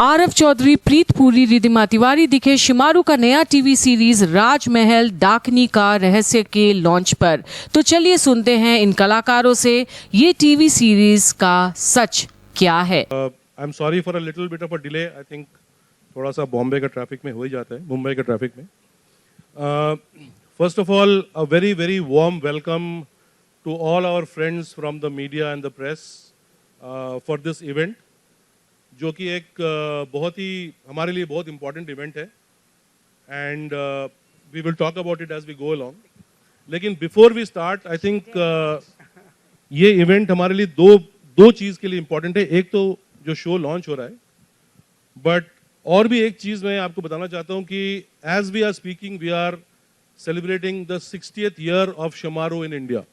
आरव चौधरी, प्रीत पुरी, रिधिमा तिवारी दिखे शिमारू का नया टीवी सीरीज राजमहल डाकनी का रहस्य के लॉन्च पर। तो चलिए सुनते हैं इन कलाकारों से ये टीवी सीरीज का सच क्या है। I am sorry for a little bit of a delay. I think थोड़ा सा बॉम्बे का ट्रैफिक में हो ही जाता है, मुंबई के ट्रैफिक में। First of all, a very very warm welcome to all our friends from the media and the press for this event, जो कि एक बहुत ही हमारे लिए बहुत इंपॉर्टेंट इवेंट है and we will talk about it as we go along. लेकिन before we start, I think ये इवेंट हमारे लिए दो चीज़ के लिए इंपॉर्टेंट है। एक तो जो शो लॉन्च हो रहा है, बट और भी एक चीज़ मैं आपको बताना चाहता हूँ कि as we are speaking we are celebrating the 60th year of Shemaroo in India.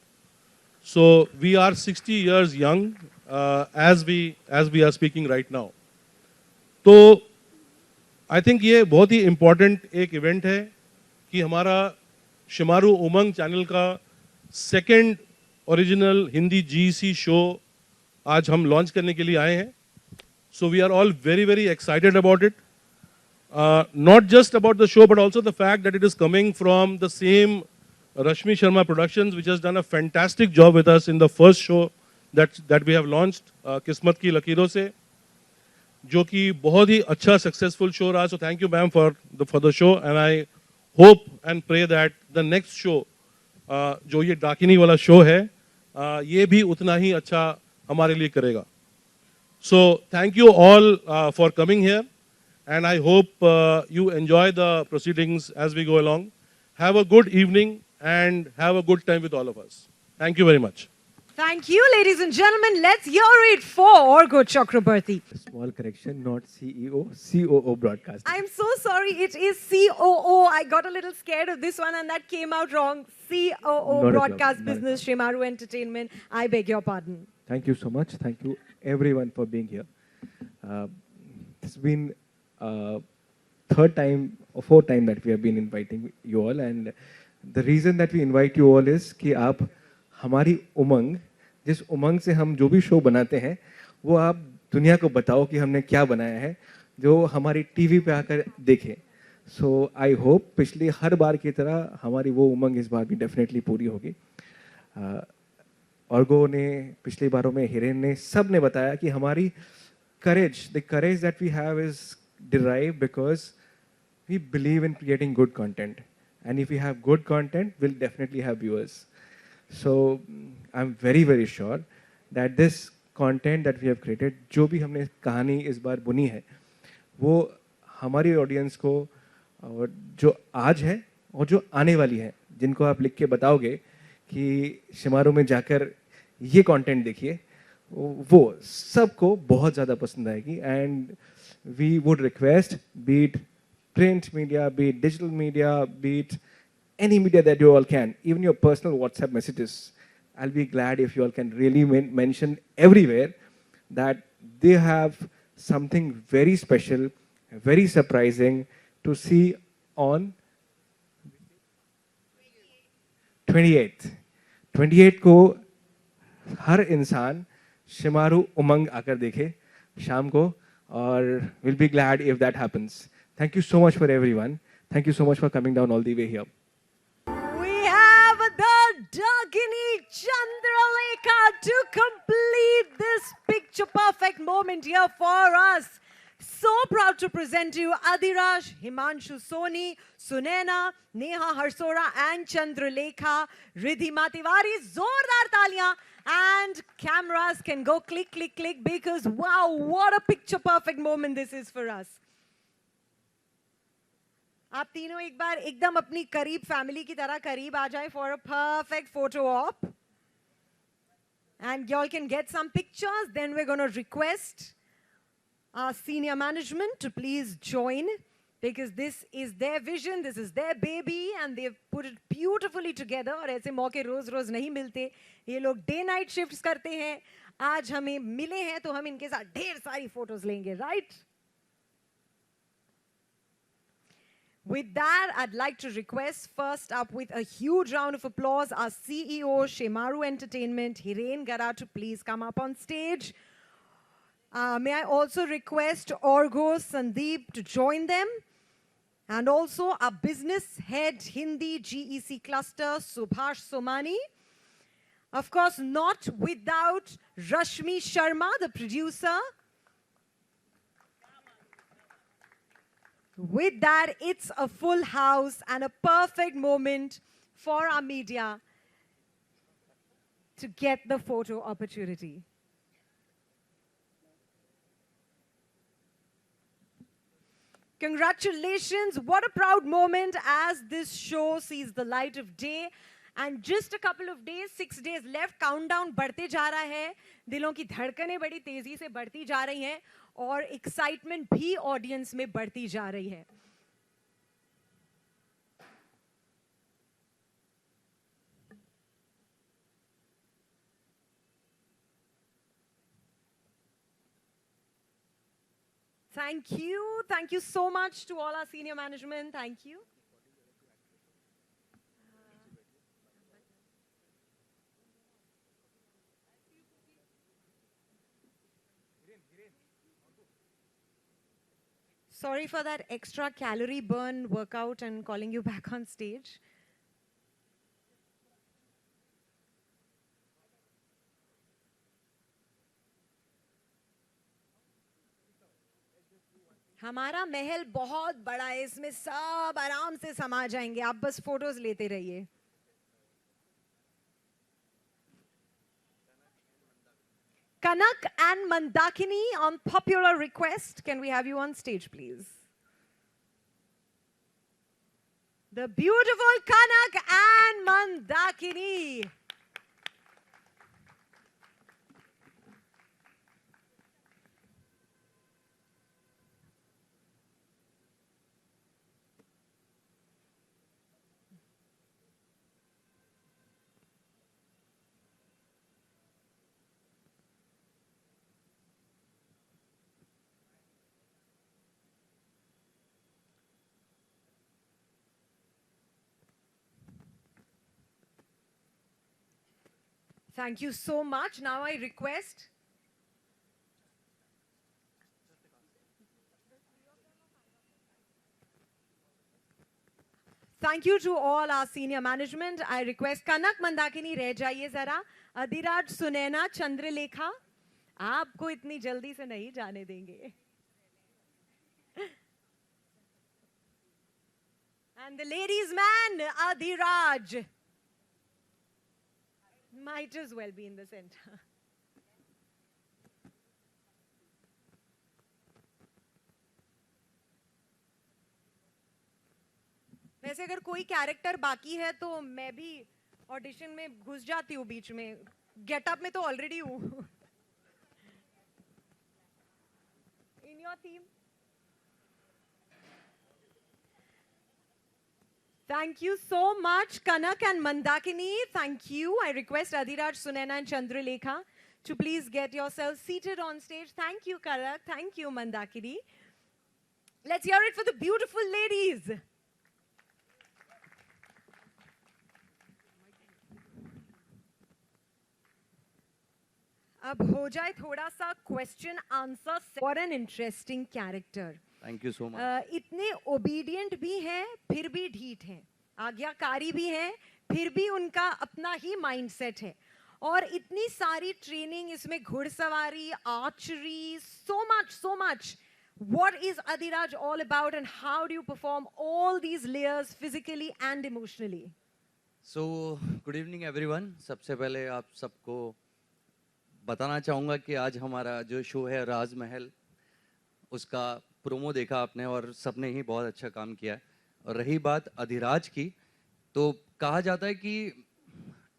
So we are 60 years young as we are speaking right now. तो I think ये बहुत ही important एक event है कि हमारा शिमारू उमंग चैनल का second original Hindi GEC show आज हम लॉन्च करने के लिए आए हैं। So we are all very very excited about it. Not just about the show, but also the fact that it is coming from the same Rashmi Sharma Productions, which has done a fantastic job with us in the first show that we have launched, किस्मत की लकीरों से, जो कि बहुत ही अच्छा successful show रहा। So thank you ma'am for the show, and I hope and pray that the next show, जो ये डाकिनी वाला शो है, ये भी उतना ही अच्छा हमारे लिए करेगा। So thank you all for coming here, and I hope you enjoy the proceedings as we go along. Have a good evening and have a good time with all of us. Thank you very much. Thank you, ladies and gentlemen. Let's hear it for Good Chakrabarti. Small correction, not CEO, COO broadcast. I'm so sorry. It is COO. I got a little scared of this one and that came out wrong. COO Broadcast Business, Shimaru Entertainment. I beg your pardon. Thank you so much. Thank you everyone for being here. It's been third time or fourth time that we have been inviting you all, and the reason that we invite you all is कि आप हमारी उमंग, जिस उमंग से हम जो भी show बनाते हैं, वो आप दुनिया को बताओ कि हमने क्या बनाया है, जो हमारी टीवी पे आकर देखें। सो आई होप पिछली हर बार की तरह हमारी वो उमंग इस बार भी डेफिनेटली पूरी होगी। ऑर्गो ने, पिछली बारों में हिरेन ने, सब ने बताया कि हमारी the courage that we have is derive because we believe in creating good content, and if we have good content, we'll definitely have viewers. So I'm very very sure that this content that we have created, जो भी हमने कहानी इस बार बुनी है, वो हमारी audience को, और जो आज है और जो आने वाली है, जिनको आप लिख के बताओगे कि शिमारू में जाकर ये कंटेंट देखिए, वो सबको बहुत ज़्यादा पसंद आएगी। And we would request, be it print media, be it digital media, be it any media that you all can, even your personal WhatsApp messages, I'll be glad if you all can really mention everywhere that they have something very special, very surprising to see on 28th। 28 को हर इंसान शिमारू उमंग आकर देखे शाम को, और we'll be glad if that happens। Thank you so much for everyone. Thank you so much for coming down all the way here. We have the Dagini Chandralekha to complete this picture perfect moment here for us. So proud to present to you Adiraj, Himanshu Soni, Sunena, Neha Harsora and Chandralekha, Riddhima Tiwari. Zordar taliyan and cameras can go click click click, because wow, what a picture perfect moment this is for us. आप तीनों एक बार एकदम अपनी करीब family की तरह करीब आ जाए for a perfect photo op, and y'all can get some pictures. Then we're going to request our senior management to please join, because this is their vision, this is their baby, and they've put it beautifully together. और ऐसे मौके रोज रोज नहीं मिलते, ये लोग day night shifts करते हैं। आज हमें मिले हैं तो हम इनके साथ ढेर सारी फोटोज लेंगे, right? With that, I'd like to request first up with a huge round of applause our CEO, Shimaru Entertainment, Hiren Gara, to please come up on stage. May I also request Orgo Sandeep to join them? And also our business head, Hindi GEC cluster, Subhash Somani. Of course, not without Rashmi Sharma, the producer. With that, it's a full house and a perfect moment for our media to get the photo opportunity. Congratulations, what a proud moment as this show sees the light of day. And just a couple of days, 6 days left, countdown बढ़ते जा रहा है, दिलों की धड़कनें बड़ी तेजी से बढ़ती जा रही हैं और एक्साइटमेंट भी ऑडियंस में बढ़ती जा रही है. Thank you so much to all our senior management. Thank you. Sorry for that extra calorie burn workout and calling you back on stage. हमारा महल बहुत बड़ा है, इसमें सब आराम से समा जाएंगे, आप बस फोटोज लेते रहिए. Kanak and Mandakini, on popular request, can we have you on stage, please? The beautiful Kanak and Mandakini. Thank you so much. Now I request thank you to all our senior management. I request Kanak Mandakini रह जाइए जरा. अधिराज सुनैना चंद्रलेखा, आपको इतनी जल्दी से नहीं जाने देंगे. And the ladies man, Adhiraj. Might as well be in the center. वैसे अगर कोई कैरेक्टर बाकी है तो मैं भी ऑडिशन में घुस जाती हूँ बीच में. गेटअप में तो ऑलरेडी हूँ. In your theme. Thank you so much, Kanak and Mandakini. Thank you. I request Adhiraj, Sunaina and Chandralekha to please get yourselves seated on stage. Thank you, Kanak. Thank you, Mandakini. Let's hear it for the beautiful ladies. अब हो जाए थोड़ा सा question answer. What an interesting character. Thank you so much. इतने obedient भी हैं फिर भी ढीठ हैं, आज्ञाकारी भी हैं फिर भी उनका अपना ही माइंडसेट है, और इतनी सारी ट्रेनिंग इसमें, घुड़सवारी, archery, so much. What is Adhiraj all about and how do you perform all these layers physically and emotionally? So good evening everyone. सबसे पहले आप सबको बताना चाहूँगा कि आज हमारा जो शो है राजमहल, उसका प्रोमो देखा आपने और सबने ही बहुत अच्छा काम किया है. और रही बात अधिराज की, तो कहा जाता है कि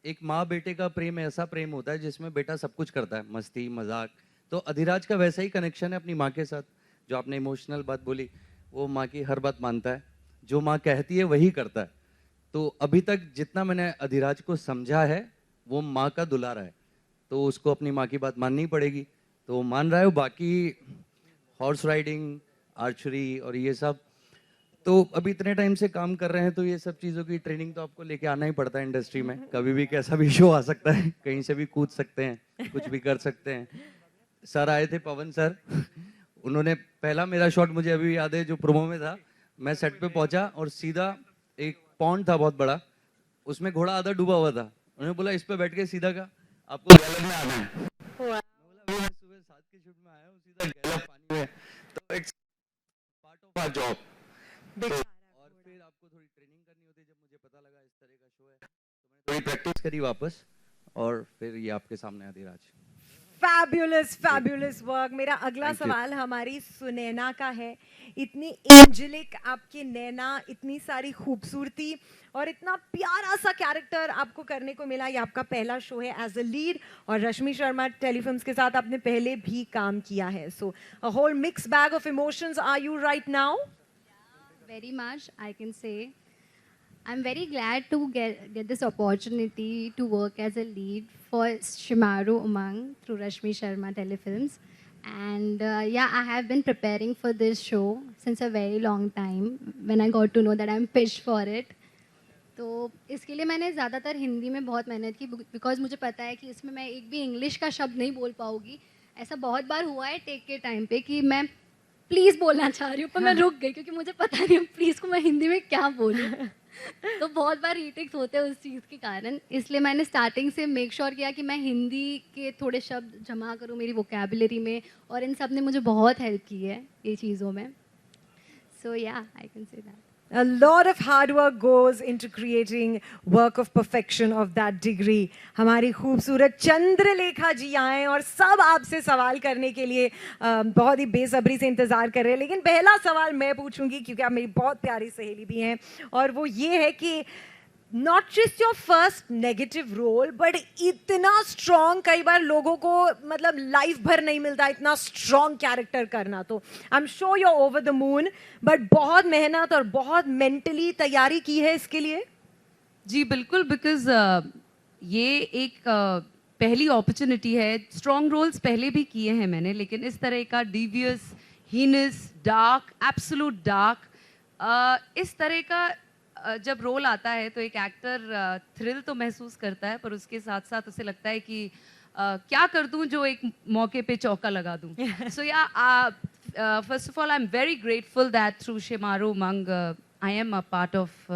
एक माँ बेटे का प्रेम ऐसा प्रेम होता है जिसमें बेटा सब कुछ करता है, मस्ती मजाक. तो अधिराज का वैसा ही कनेक्शन है अपनी माँ के साथ. जो आपने इमोशनल बात बोली, वो माँ की हर बात मानता है, जो माँ कहती है वही करता है. तो अभी तक जितना मैंने अधिराज को समझा है वो माँ का दुलारा है, तो उसको अपनी माँ की बात माननी पड़ेगी. तो वो मान रहा है. बाकी हॉर्स राइडिंग, आर्चरी और ये सब, तो अभी इतने टाइम से काम कर रहे हैं तो ये सब चीज़ों की ट्रेनिंग तो आपको लेके आना ही पड़ता है इंडस्ट्री में. कभी भी कैसा भी शो आ सकता है, कहीं से भी कूद सकते हैं, कुछ भी कर सकते हैं. सर आए थे, पवन सर। उन्होंने पहला मेरा शॉट मुझे अभी भी याद है, जो प्रोमो में था। मैं सेट पे पहुंचा और सीधा एक पॉन्ड था बहुत बड़ा, उसमें घोड़ा आधा डूबा हुआ था। उन्होंने बोला इस पे बैठ के सीधा का आपको गैलन में आना है। मैं बोला अभी मैं सुबह 7 की शिफ्ट में आया हूँ, सीधा गैलन पानी में, तो it's part of our job. और फिर आपको थोड़ी ट्रेनिंग करनी होती है। जब मुझे पता लगा इस तरह का शो है, तो मैंने थोड़ी प्रैक्टिस करी वापस, और फिर ये आपके सामने अधिराज। Fabulous work. मेरा अगला Thank you. सवाल हमारी सुनैना का है। इतनी एंजेलिक आपकी नैना, इतनी सारी खूबसूरती और इतना प्यारा सा कैरेक्टर आपको करने को मिला। ये आपका पहला शो है एज अ लीड, और रश्मि शर्मा टेलीफिल्म्स के साथ आपने पहले भी काम किया है। So a whole mix bag of emotions are you right now? Very much, I can say. I'm very glad to get this opportunity to work as a lead for Shimaru Umang through Rashmi Sharma Telefilms. And yeah, I have been preparing for this show since a very long time when I got to know that I'm pitched for it. तो इसके लिए मैंने ज़्यादातर हिंदी में बहुत मेहनत की, because मुझे पता है कि इसमें मैं एक भी इंग्लिश का शब्द नहीं बोल पाऊँगी। ऐसा बहुत बार हुआ है टेक के टाइम पे कि मैं प्लीज़ बोलना चाह रही हूँ पर मैं रुक गई, क्योंकि मुझे पता नहीं प्लीज़ को मैं हिंदी में क्या बोलूँ। तो बहुत बार रीटेक्स होते हैं उस चीज़ के कारण, इसलिए मैंने स्टार्टिंग से मेक श्योर किया कि मैं हिंदी के थोड़े शब्द जमा करूँ मेरी वोकैबुलरी में, और इन सब ने मुझे बहुत हेल्प की है ये चीज़ों में। सो या I can say that. A lot of hard work goes into creating work of perfection of that degree. हमारी खूबसूरत चंद्रलेखा जी आए और सब आपसे सवाल करने के लिए बहुत ही बेसब्री से इंतज़ार कर रहे हैं। लेकिन पहला सवाल मैं पूछूंगी, क्योंकि आप मेरी बहुत प्यारी सहेली भी हैं, और वो ये है कि not just your first negative role, but इतना स्ट्रॉन्ग कई बार लोगों को मतलब लाइफ भर नहीं मिलता इतना स्ट्रॉन्ग कैरेक्टर करना। तो I am sure you are over the moon, but बहुत मेहनत और बहुत मेंटली तैयारी की है इसके लिए। जी बिल्कुल, बिकॉज ये एक पहली अपॉर्चुनिटी है। स्ट्रॉन्ग रोल्स पहले भी किए हैं मैंने, लेकिन इस तरह का devious, heinous, dark, absolute dark, इस तरह का जब रोल आता है तो एक एक्टर थ्रिल तो महसूस करता है, पर उसके साथ साथ उसे लगता है कि क्या कर दूं जो एक मौके पे चौका लगा दूं। सो या first of all I am very grateful that through Shimaru Umang I am a part of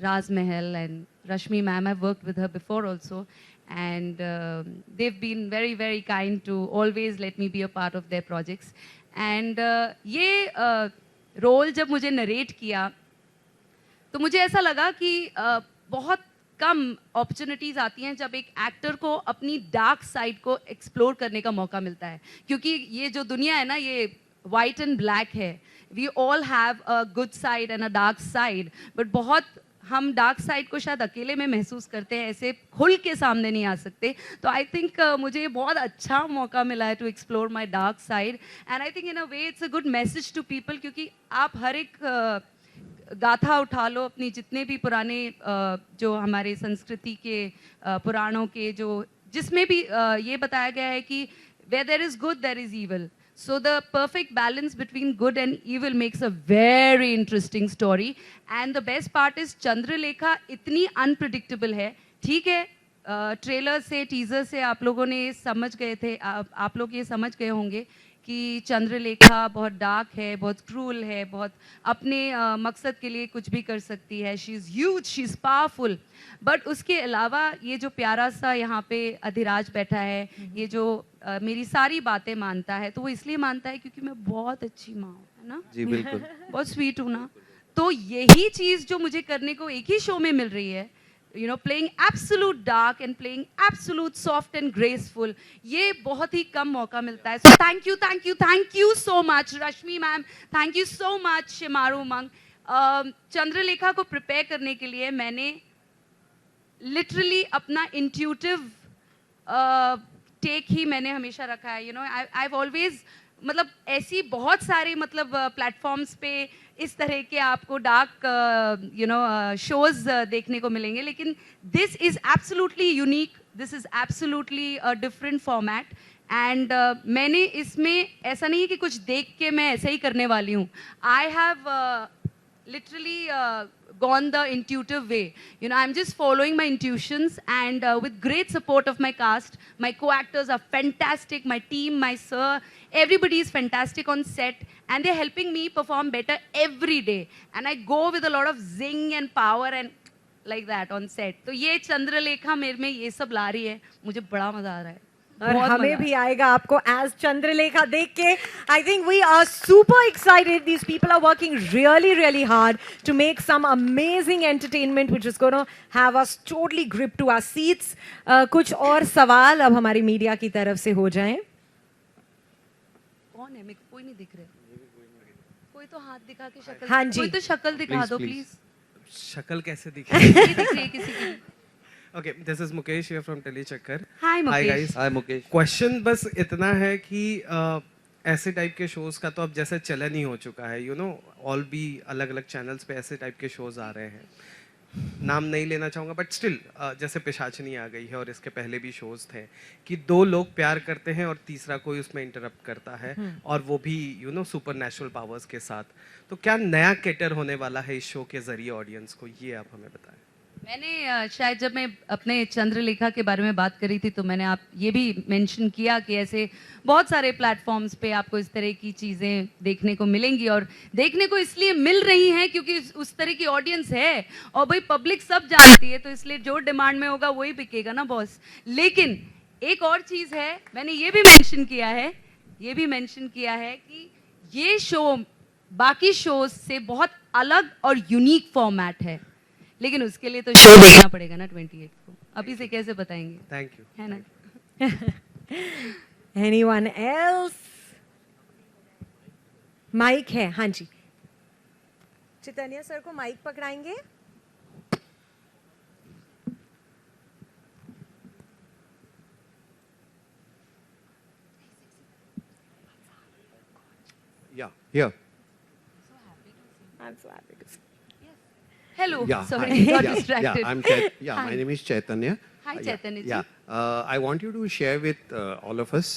Raz Mahal and Rashmi ma'am. I've worked with her before also, and they've been very, very kind to always let me be a part of their projects. And ये role जब मुझे narrate किया तो मुझे ऐसा लगा कि बहुत कम अपॉर्चुनिटीज़ आती हैं जब एक एक्टर को अपनी डार्क साइड को एक्सप्लोर करने का मौका मिलता है, क्योंकि ये जो दुनिया है ना, ये वाइट एंड ब्लैक है। We all have a good side and a dark side, but बहुत हम डार्क साइड को शायद अकेले में महसूस करते हैं, ऐसे खुल के सामने नहीं आ सकते। तो आई थिंक मुझे बहुत अच्छा मौका मिला है to explore my dark side, and I think in a way it's a good message to people, क्योंकि आप हर एक गाथा उठा लो, अपनी जितने भी पुराने जो हमारे संस्कृति के पुराणों के जो जिसमें भी ये बताया गया है कि where there is good there is evil, so the perfect balance between good and evil makes a very interesting story. And the best part is Chandralekha इतनी unpredictable है। ठीक है, ट्रेलर से, टीजर से आप लोगों ने समझ गए थे, आप लोग ये समझ गए होंगे कि चंद्रलेखा बहुत डार्क है, बहुत क्रूल है, बहुत अपने मकसद के लिए कुछ भी कर सकती है। She is huge, she is powerful. But उसके अलावा ये जो प्यारा सा यहाँ पे अधिराज बैठा है, ये जो मेरी सारी बातें मानता है, तो वो इसलिए मानता है क्योंकि मैं बहुत अच्छी माँ हूँ, है ना? जी बिल्कुल। बहुत स्वीट हूँ ना। तो यही चीज़ जो मुझे करने को एक ही शो में मिल रही है, you know, playing absolute dark and playing absolute soft and graceful, ये बहुत ही कम मौका मिलता है। So thank you so much Rashmi ma'am, thank you so much Shimaru Umang। Chandralekha को प्रिपेयर करने के लिए मैंने लिटरली अपना इंट्यूटिव टेक ही मैंने हमेशा रखा है। यू नो, आई ऑलवेज, मतलब ऐसी बहुत सारे मतलब प्लेटफॉर्म्स पे इस तरह के आपको डार्क यू नो शोज देखने को मिलेंगे, लेकिन this is absolutely unique, this is absolutely a different format. And मैंने इसमें ऐसा नहीं है कि कुछ देख के मैं ऐसे ही करने वाली हूँ। I have literally gone the intuitive way. You know, I'm just following my intuitions, and with great support of my cast, my co-actors are fantastic, my team, my sir, everybody is fantastic on set, and they're helping me perform better every day. And I go with a lot of zing and power and like that on set. तो ये चंद्रलेखा मेरे में ये सब ला रही है, मुझे बड़ा मजा आ रहा है. और बहुत हमें मजा भी आएगा आपको एज चंद्रलेखा देख के. I think we are super excited. These people are working really really hard to make some amazing entertainment which is gonna have us totally grip to our seats. कुछ और सवाल अब हमारी मीडिया की तरफ से हो जाएं. कौन है? मेरे को कोई नहीं दिख रहा. कोई तो हाथ दिखा के शक्ल. हाँ जी. कोई तो शक्ल दिखा दो प्लीज. शक्ल कैसे दिखे? नहीं दिख रही है किसी की. Okay, this is Mukesh here from Telechakkar. Hi Mukesh. Hi guys. Hi Mukesh. Question बस इतना है कि ऐसे टाइप के शोज का तो अब जैसे चलन ही हो चुका है. यू नो, ऑल भी अलग अलग चैनल्स पे ऐसे टाइप के शोज आ रहे हैं. नाम नहीं लेना चाहूँगा बट स्टिल जैसे पिशाचनी आ गई है और इसके पहले भी शोज थे कि दो लोग प्यार करते हैं और तीसरा कोई उसमें इंटरप्ट करता है और वो भी you know super natural powers के साथ. तो क्या नया कैटर होने वाला है इस शो के जरिए ऑडियंस को, ये आप हमें बताएं. मैंने शायद जब मैं अपने चंद्रलेखा के बारे में बात करी थी तो मैंने आप ये भी मेंशन किया कि ऐसे बहुत सारे प्लेटफॉर्म्स पे आपको इस तरह की चीज़ें देखने को मिलेंगी, और देखने को इसलिए मिल रही हैं क्योंकि उस तरह की ऑडियंस है और भाई पब्लिक सब जानती है, तो इसलिए जो डिमांड में होगा वही बिकेगा ना बॉस. लेकिन एक और चीज़ है, मैंने ये भी मेंशन किया है कि ये शो बाकी शोज से बहुत अलग और यूनिक फॉर्मेट है, लेकिन उसके लिए तो शो देखना पड़ेगा ना 28 को. अभी से कैसे बताएंगे? Thank you. है ना. Anyone else? माइक है. हाँ जी, चैतन्य सर को mic पकड़ाएंगे. Yeah, here. I'm so happy to see. Hello. Yeah, Sorry, hi. got Yeah, distracted. yeah, Hi. my name is Chaitanya. Hi, Chaitanya ji. Yeah, I want you to share with all of us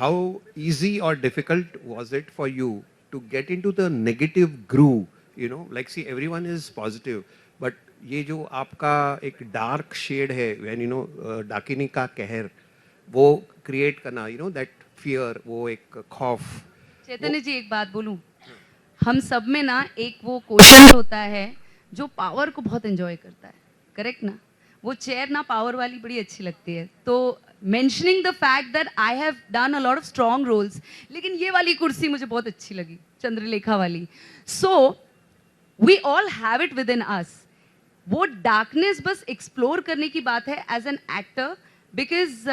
how easy or difficult was it for you to get into the negative groove. You know, like see, everyone is positive, but ये जो आपका एक dark shade है, when you know डाकिनी का कहर, वो create करना, you know that fear, वो एक खौफ. चैतन्य जी एक बात बोलूं, हम सब में ना एक वो क्वेश्चन होता है जो पावर को बहुत एंजॉय करता है, करेक्ट ना. वो चेयर ना पावर वाली बड़ी अच्छी लगती है. तो mentioning the fact that I have done a lot of strong roles, लेकिन ये वाली कुर्सी मुझे बहुत अच्छी लगी, चंद्रलेखा वाली. So we all have it within us. वो डार्कनेस बस एक्सप्लोर करने की बात है as an actor, because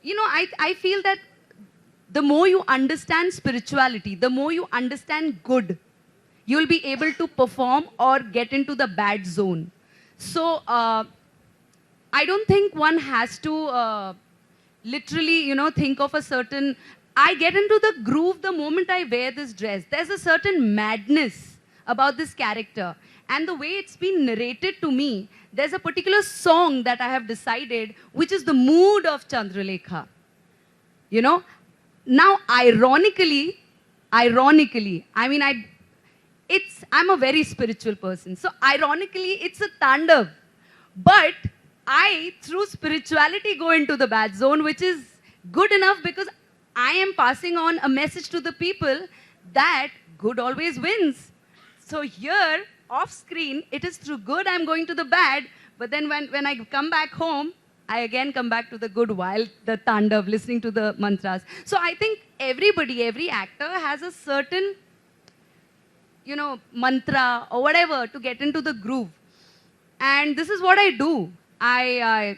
you know I feel that the more you understand spirituality, the more you understand good, you'll be able to perform or get into the bad zone. So I don't think one has to literally, you know, think of a certain, I get into the groove the moment I wear this dress. There's a certain madness about this character. And the way it's been narrated to me, there's a particular song that I have decided, which is the mood of Chandralekha. You know, now ironically, I mean, I'm a very spiritual person. So ironically, it's a tandav. But I, through spirituality, go into the bad zone, which is good enough because I am passing on a message to the people that good always wins. So here, off screen, it is through good I'm going to the bad, but then when I come back home, I again come back to the good while the tandav, listening to the mantras. So I think everybody, every actor has a certain, you know, mantra or whatever to get into the groove. And this is what I do. I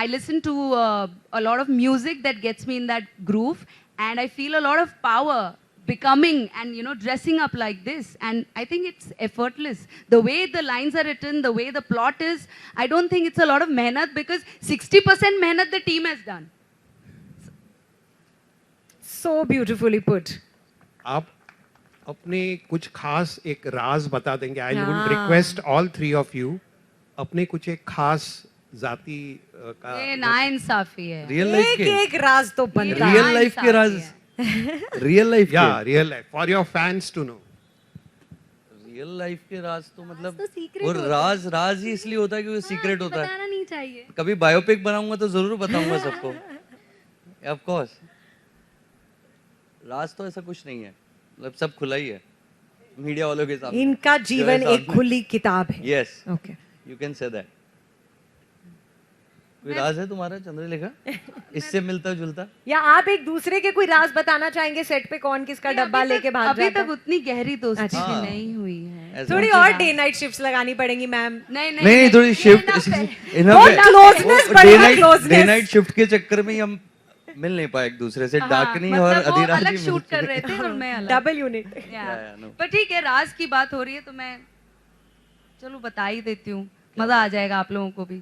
listen to a lot of music that gets me in that groove, and I feel a lot of power becoming and, you know, dressing up like this. And I think it's effortless. The way the lines are written, the way the plot is, I don't think it's a lot of mehnat, because 60% mehnat the team has done. So beautifully put. आप अपने कुछ खास एक राज बता देंगे. I would request all three of you अपने कुछ एक खास जाति का. ये नाइंसाफी है. रियल लाइफ एक के एक राज तो बनता है. रियल लाइफ के राज. Real life Yeah, real life for your fans to know. Real life के राज तो मतलब तो secret वो होता है। राज राज ही इसलिए होता है कि वो सीक्रेट होता है। बताना नहीं चाहिए। कभी बायोपिक बनाऊंगा तो जरूर बताऊंगा सबको, ऑफ कोर्स। राज तो ऐसा कुछ नहीं है, मतलब सब खुला ही है मीडिया वालों के सामने। इनका जीवन एक खुली किताब है। Yes, okay you can say that. कोई राज है तुम्हारा चंद्रलेखा इससे मिलता जुलता? या आप एक दूसरे के कोई राज बताना चाहेंगे सेट पे, कौन किसका डब्बा लेके भाग अभी जाता तक है? उतनी गहरी दोस्ती अच्छा। नहीं हुई है। ऐसा- थोड़ी और डे नाइट शिफ्ट्स लगानी पड़ेंगी मैम। नहीं नहीं थोड़ी शिफ्ट बहुत closeness बढ़ेगा, closeness। डे नाइट शिफ्ट के चक्कर में ही हम मिल नहीं पाए एक दूसरे से। डाकनी और मतलब वो अधिराज अलग ही शूट मिल कर रहे थे और मैं अलग। Double unit. Yeah, no. पर ठीक है, राज की बात हो रही है तो मैं चलो बता ही देती हूँ, मजा आ जाएगा आप लोगों को भी।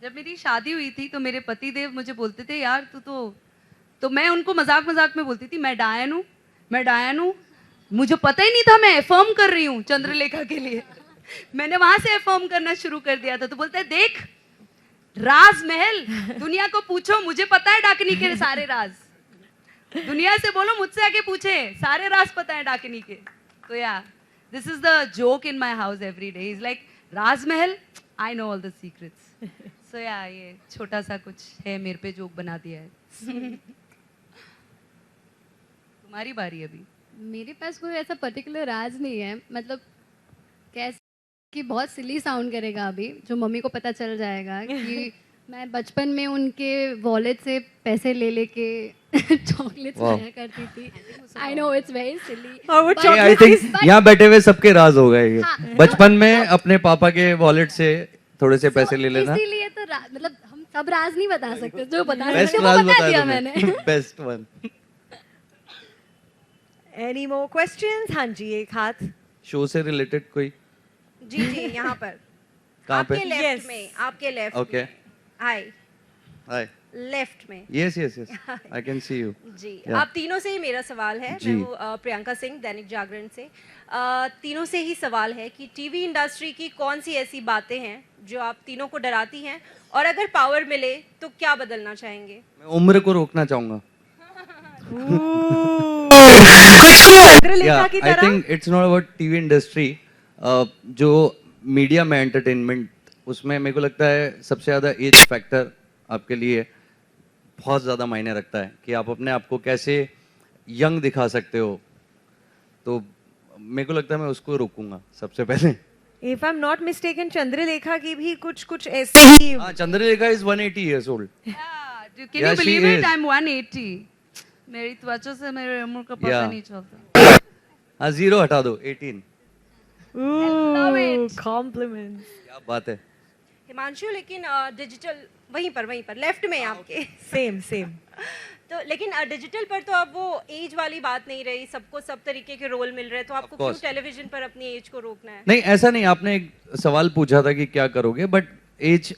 जब मेरी शादी हुई थी तो मेरे पति देव मुझे बोलते थे यार तू तो मैं उनको मजाक मजाक में बोलती थी मैं डायन हूँ। मुझे पता ही नहीं था मैं अफर्म कर रही हूँ चंद्रलेखा के लिए। मैंने वहां से अफर्म करना शुरू कर दिया था। तो बोलता है देख राज महल, दुनिया को पूछो, मुझे पता है डाकनी के सारे राज। दुनिया से बोलो मुझसे आके पूछे, सारे राज पता है डाकनी के। तो yeah this is the joke in my house every day, is like Rajmahal I know all the secrets. So yeah ये छोटा सा कुछ है, मेरे पे जोक बना दिया है। तुम्हारी बारी अभी। मेरे पास कोई ऐसा पर्टिकुलर राज नहीं है, मतलब कैसे कि बहुत सिली साउंड करेगा अभी, जो मम्मी को पता चल जाएगा कि मैं बचपन में उनके वॉलेट से पैसे ले लेके चॉकलेट्स Wow. खाया करती थी। I know it's very silly. और वो ये आई थिंक यहाँ बैठे हुए सबके राज हो गए ये। हाँ। बचपन में अपने पापा के वॉलेट से थोड़े से पैसे ले लेना। इसीलिए तो मतलब हम सब राज नहीं बता सकते, जो बता बेस्ट सकते वो राज बता दिया बताया मैंने। तुमने, best one. Any more questions? हाँ जी, एक हाथ। शो से रिलेटेड कोई? जी जी, यहाँ पर कहाँ पे? आपके लेफ्ट Yes. में, आपके left okay, hi hi, left में। Yes yes yes, I can see you. जी Yeah. आप तीनों से ही मेरा सवाल है। जी। मैं हूँ प्रियंका सिंह, दैनिक जागरण से। तीनों से ही सवाल है कि टीवी इंडस्ट्री की कौन सी ऐसी बातें हैं जो आप तीनों को डराती हैं, और अगर पावर मिले तो क्या बदलना चाहेंगे? मैं उम्र को रोकना चाहूंगा। चंद्रलेखा की आई तरह। Think it's not about TV industry. जो मीडिया में एंटरटेनमेंट, उसमें मेरे को लगता है सबसे ज़्यादा एज फैक्टर आपके लिए बहुत ज़्यादा मायने रखता है कि आप अपने आप को कैसे यंग दिखा सकते हो। तो मेरे को लगता है मैं उसको रोकूंगा सबसे पहले। If I am not mistaken, Chandralekha की भी कुछ ऐसे ही। हाँ, Chandralekha is 180 years old। Can Yeah, you she believe it? is. I am 180। मेरी त्वचा से मेरे उम्र का पता Yeah. नहीं चलता। हाँ, 0 हटा दो, 18। कॉम्प्लीमेंट्स। क्या बात है। हिमांशु, लेकिन डिजिटल वहीं पर लेफ्ट में आपके। सेम। तो लेकिन डिजिटल पर तो अब वो एज वाली बात नहीं रही, सबको सब तरीके के रोल मिल रहे हैं, तो आपको Of क्यों course. टेलीविजन पर अपनी एज को रोकना है? नहीं, ऐसा नहीं। आपने एक सवाल पूछा था कि क्या करोगे, बट एज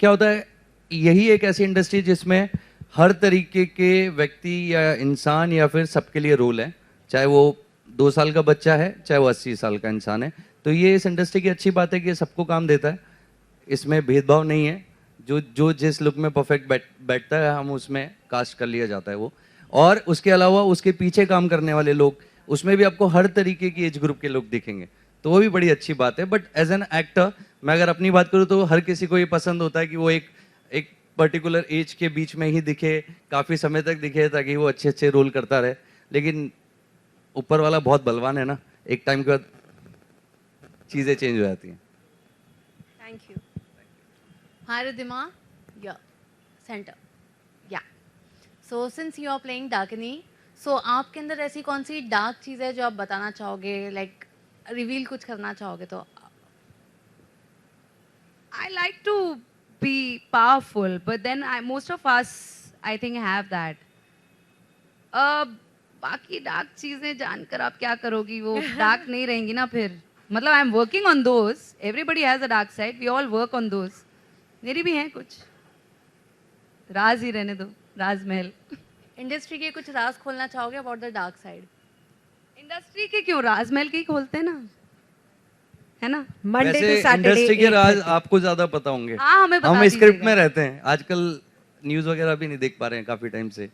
क्या होता है, यही एक ऐसी इंडस्ट्री जिसमें हर तरीके के व्यक्ति या इंसान या फिर सबके लिए रोल है, चाहे वो 2 साल का बच्चा है, चाहे वो 80 साल का इंसान है। तो ये इस इंडस्ट्री की अच्छी बात है कि ये सबको काम देता है, इसमें भेदभाव नहीं है। जो जिस लुक में परफेक्ट बैठता है, हम उसमें कास्ट कर लिया जाता है वो। और उसके अलावा उसके पीछे काम करने वाले लोग, उसमें भी आपको हर तरीके की एज ग्रुप के लोग दिखेंगे, तो वो भी बड़ी अच्छी बात है। बट एज एन एक्टर, मैं अगर अपनी बात करूँ तो हर किसी को ये पसंद होता है कि वो एक पर्टिकुलर एज के बीच में ही दिखे, काफ़ी समय तक दिखे, ताकि वो अच्छे अच्छे रोल करता रहे। लेकिन ऊपर वाला बहुत बलवान है ना, एक टाइम के बाद चीज़ें चेंज हो जाती हैं। Thank you. Hi Ridhima, yeah, center, yeah. So since you are playing Dakini, so आपके अंदर ऐसी कौन सी डार्क चीज़ है जो आप बताना चाहोगे, लाइक रिवील कुछ करना चाहोगे तो? I like to be powerful, but then most of us, I think, have that. बाकी डार्क चीजें जानकर आप क्या करोगी, वो डार्क नहीं रहेंगी ना फिर। मतलब I am working on those, everybody has a dark side, we all work on those. मेरी भी हैं कुछ, राज ही रहने दो, राजमहल। इंडस्ट्री के कुछ राज खोलना चाहोगे about the dark side? Industry के क्यों, राजमहल के ही खोलते हैं ना, है ना? मंडे टू वैसे सैटरडे। इंडस्ट्री के राज आपको ज्यादा पता होंगे। हाँ, हमें बता हम स्क्रिप्ट दीजिएगा। में रहते हैं, आजकल न्यूज वगैरह भी नहीं देख पा रहे हैं काफी टाइम से।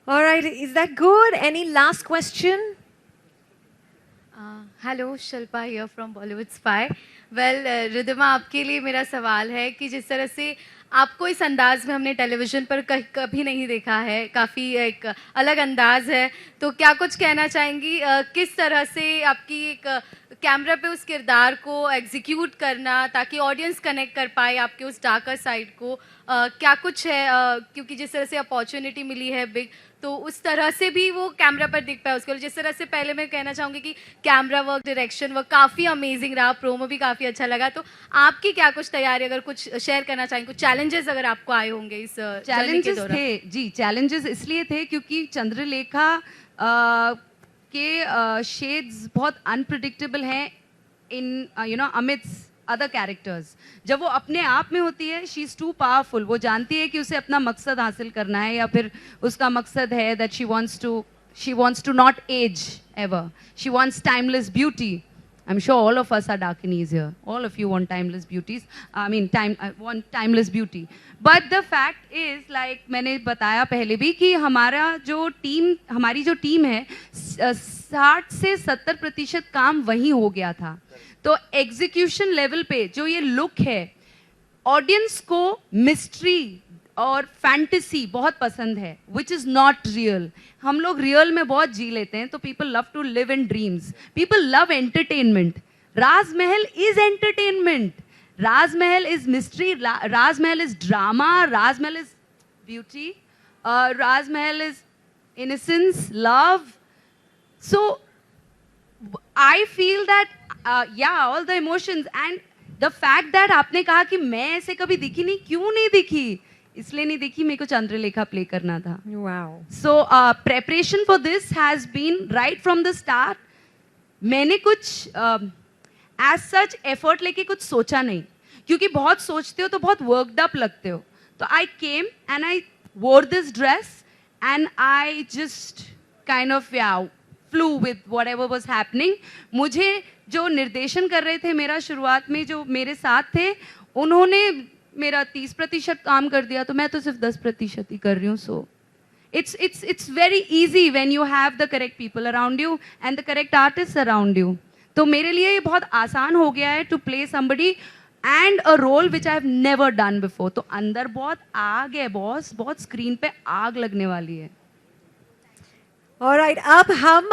All right, is that good? Any last question? Hello Shilpa here from Bollywood spy. Well Riddhima, आपके लिए मेरा सवाल है कि जिस तरह से आपको इस अंदाज में हमने टेलीविज़न पर कभी नहीं देखा है, काफ़ी एक अलग अंदाज है, तो क्या कुछ कहना चाहेंगी किस तरह से आपकी एक कैमरा पे उस किरदार को एग्जीक्यूट करना ताकि ऑडियंस कनेक्ट कर पाए आपके उस डार्कर साइड को, क्या कुछ है क्योंकि जिस तरह से अपॉर्चुनिटी मिली है बिग, तो उस तरह से भी वो कैमरा पर दिख पाए उसको। जिस तरह से पहले मैं कहना चाहूँगी कि कैमरा वर्क, डायरेक्शन वर्क काफ़ी अमेजिंग रहा, प्रोमो भी काफ़ी अच्छा लगा, तो आपकी क्या कुछ तैयारी, अगर कुछ शेयर करना चाहेंगे, कुछ चैलेंजेस अगर आपको आए होंगे इस चैलेंजेस थे जी, चैलेंजेस इसलिए थे क्योंकि चंद्रलेखा के शेड्स बहुत अनप्रिडिक्टेबल हैं इन अमिट्स अदर कैरेक्टर्स। जब वो अपने आप में होती है, शी इज़ टू पावरफुल, वो जानती है कि उसे अपना मकसद हासिल करना है, या फिर उसका मकसद है that she wants to not age ever, she wants timeless beauty. I'm sure all of us are Dakinis here, all of you want timeless beauties, want timeless beauty, but the fact is like मैंने बताया पहले भी कि हमारी जो team है 60 से 70% काम वहीं हो गया था। तो एग्जीक्यूशन लेवल पे जो ये लुक है, ऑडियंस को मिस्ट्री और फैंटेसी बहुत पसंद है, विच इज़ नॉट रियल। हम लोग रियल में बहुत जी लेते हैं, तो people love to live in dreams, people love entertainment. Rajmahal is entertainment, Rajmahal is mystery, Rajmahal is drama, Rajmahal is beauty, Rajmahal is innocence, love. So I feel that all the emotions and the fact that आपने कहा कि मैं ऐसे कभी दिखी नहीं, क्यों नहीं दिखी? इसलिए नहीं दिखी, मेरे को चंद्रलेखा प्ले करना था। Wow. So preparation for this has been right from the start. मैंने कुछ as such effort लेके कुछ सोचा नहीं, क्योंकि बहुत सोचते हो तो बहुत worked up लगते हो। तो I came and I wore this dress and I just kind of flew with whatever was happening. मुझे जो निर्देशन कर रहे थे मेरा शुरुआत में जो मेरे साथ थे, उन्होंने मेरा 30% काम कर दिया, तो मैं तो सिर्फ 10% ही कर रही हूँ। सो it's very easy when you have the correct people around you and the correct artists around you. तो मेरे लिए ये बहुत आसान हो गया है to play somebody and a role which I have never done before. तो अंदर बहुत आग है बॉस, बहुत स्क्रीन पे आग लगने वाली है। ऑलराइट, अब हम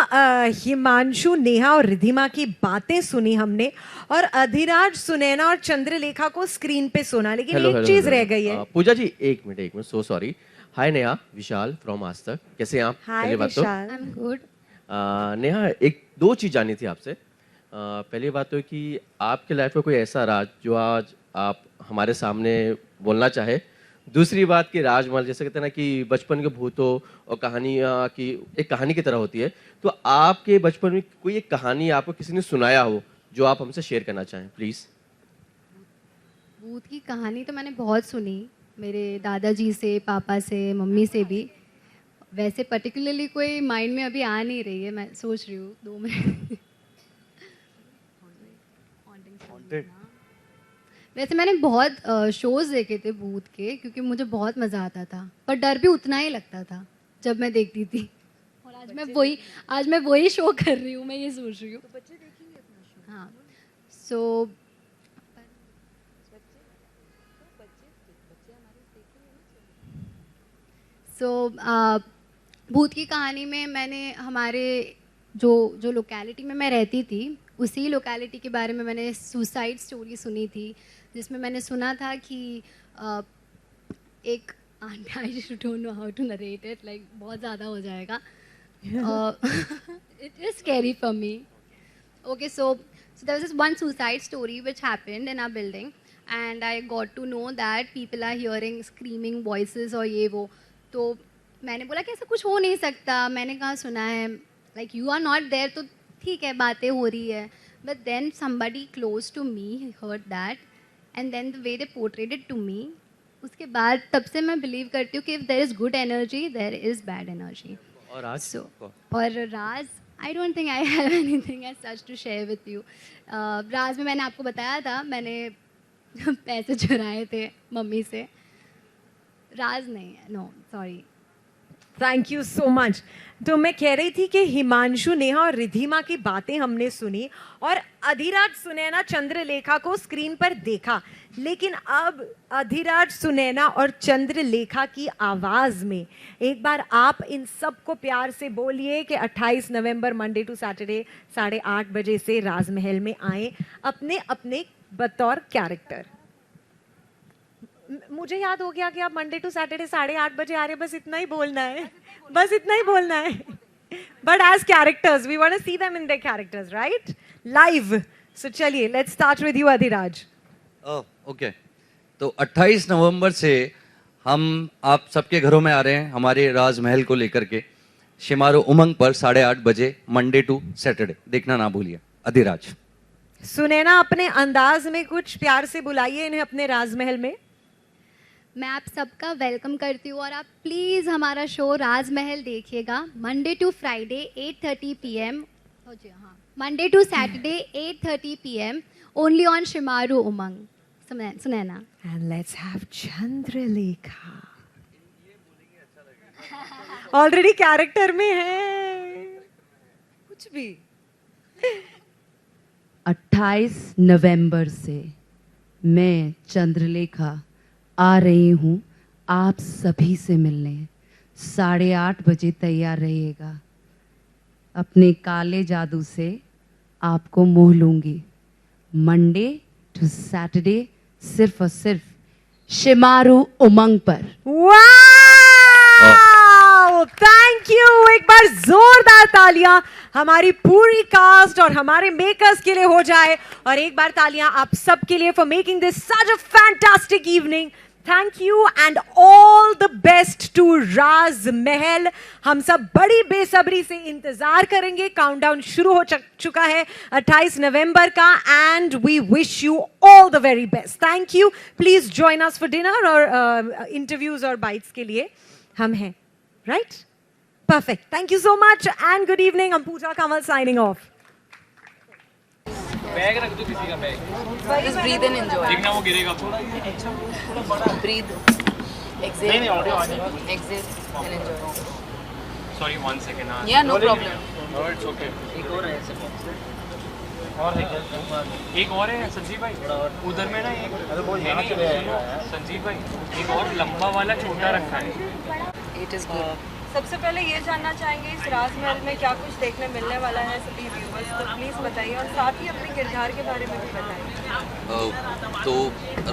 हिमांशु, नेहा और रिद्धिमा की बातें सुनी हमने, और अधिराज, सुनैना और चंद्रलेखा को स्क्रीन पे सुना, लेकिन एक चीज रह गई है। पूजा जी एक minute, so sorry. Hi Neha, Vishal from Aaj Tak, कैसे हैं आप? Hi Vishal. I am good. Neha, एक दो चीज़ जाननी थी आपसे। पहली बात तो कि आपके लाइफ में कोई ऐसा राज जो आज आप हमारे सामने बोलना चाहे। दूसरी बात कि राजमहल, जैसे कहते हैं ना कि बचपन के भूतों और कहानियाँ की एक कहानी की तरह होती है, तो आपके बचपन में कोई एक कहानी आपको किसी ने सुनाया हो जो आप हमसे शेयर करना चाहें, प्लीज़। भूत की कहानी तो मैंने बहुत सुनी, मेरे दादाजी से, पापा से, मम्मी से भी। वैसे पर्टिकुलरली कोई माइंड में अभी आ नहीं रही है, मैं सोच रही हूँ 2 मिनट। वैसे मैंने बहुत शोज़ देखे थे भूत के, क्योंकि मुझे बहुत मज़ा आता था, पर डर भी उतना ही लगता था जब मैं देखती थी। और आज मैं वही शो कर रही हूँ, मैं ये सोच रही हूँ। तो बच्चे देखेंगे अपना शो। हाँ, सो भूत की कहानी में मैंने हमारे जो लोकेलिटी में मैं रहती थी, उसी लोकेलिटी के बारे में मैंने सुसाइड स्टोरी सुनी थी, जिसमें मैंने सुना था कि एक I don't know how to narrate it, like बहुत ज़्यादा हो जाएगा। It is scary for me. Okay, so there was this one suicide story which happened in our building, and I got to know that people are hearing screaming voices और ये वो। तो मैंने बोला कि ऐसा कुछ हो नहीं सकता, मैंने कहाँ सुना है, like you are not there, तो ठीक है बातें हो रही है। But then somebody close to me heard that, and then the way they portrayed it to me, उसके बाद तब से मैं बिलीव करती हूँ कि if there is good energy there is bad energy. और राज, I don't think I have anything as such to share with you. राज में मैंने आपको बताया था, मैंने पैसे चुराए थे मम्मी से। राज नहीं है, no sorry. Thank you so much. तो मैं कह रही थी कि हिमांशु, नेहा और रिधिमा की बातें हमने सुनी और अधिराज, सुनैना, चंद्रलेखा को स्क्रीन पर देखा, लेकिन अब अधिराज, सुनैना और चंद्रलेखा की आवाज में एक बार आप इन सबको प्यार से बोलिए कि 28 नवंबर मंडे टू सैटरडे 8:30 बजे से राजमहल में आए अपने अपने बतौर कैरेक्टर. मुझे याद हो गया कि आप मंडे टू सैटरडे 8:30 बजे आ रहे हैं, बस इतना ही बोलना है, बस इतना ही बोलना है. But as characters we want to see them in their characters, right, live. So चलिए, let's start with you Adhiraj. Okay, तो 28 नवंबर से हम आप सबके घरों में आ रहे हैं हमारे राजमहल को लेकर के. शिमारू उमंग पर 8:30 बजे मंडे टू सैटरडे, देखना ना भूलिए. अधिराज. सुनैना, अपने अंदाज में कुछ प्यार से बुलाइए इन्हें अपने राजमहल में. मैं आप सबका वेलकम करती हूँ और आप प्लीज़ हमारा शो राजमहल देखिएगा. Monday to Friday 8:30 PM. हाँ, Monday to Saturday 8:30 PM only on Shemaroo Umang. Sunaina. And let's have Chandralekha. Already character में है. कुछ भी. 28 नवंबर से मैं चंद्रलेखा आ रही हूँ आप सभी से मिलने. 8:30 बजे तैयार रहिएगा. अपने काले जादू से आपको मोह लूंगी. मंडे टू सैटरडे सिर्फ और सिर्फ शिमारू उमंग पर. Wow, thank you. एक बार जोरदार तालियां हमारी पूरी कास्ट और हमारे मेकर्स के लिए हो जाए, और एक बार तालियां आप सबके लिए for making this such a fantastic evening. Thank you and all the best to Rajmahal. हम सब बड़ी बेसब्री से इंतजार करेंगे. काउंटडाउन शुरू हो चुका है 28 नवंबर का, and we wish you all the very best. Thank you. Please join us for dinner और इंटरव्यूज और बाइट्स के लिए हम हैं, right? Perfect. Thank you so much and good evening. हम Pooja Kamal signing off. Bag रख दो किसी का bag. Just breathe and enjoy. देखना वो गिरेगा. Breathe. Exhale. नहीं ऑडियो आ जाएगा. Exhale and enjoy. Sorry 1 second. Yeah, no problem. It's okay. एक और है और है क्या? एक और है संजीव भाई. उधर में ना एक संजीव भाई, एक और लंबा वाला छोटा रखा है. It is good. सबसे पहले ये जानना चाहेंगे इस राजमहल में क्या कुछ देखने मिलने वाला है सभी व्यूअर्स को, प्लीज़ बताइए, और साथ ही अपने किरदार के बारे में भी बताइए. तो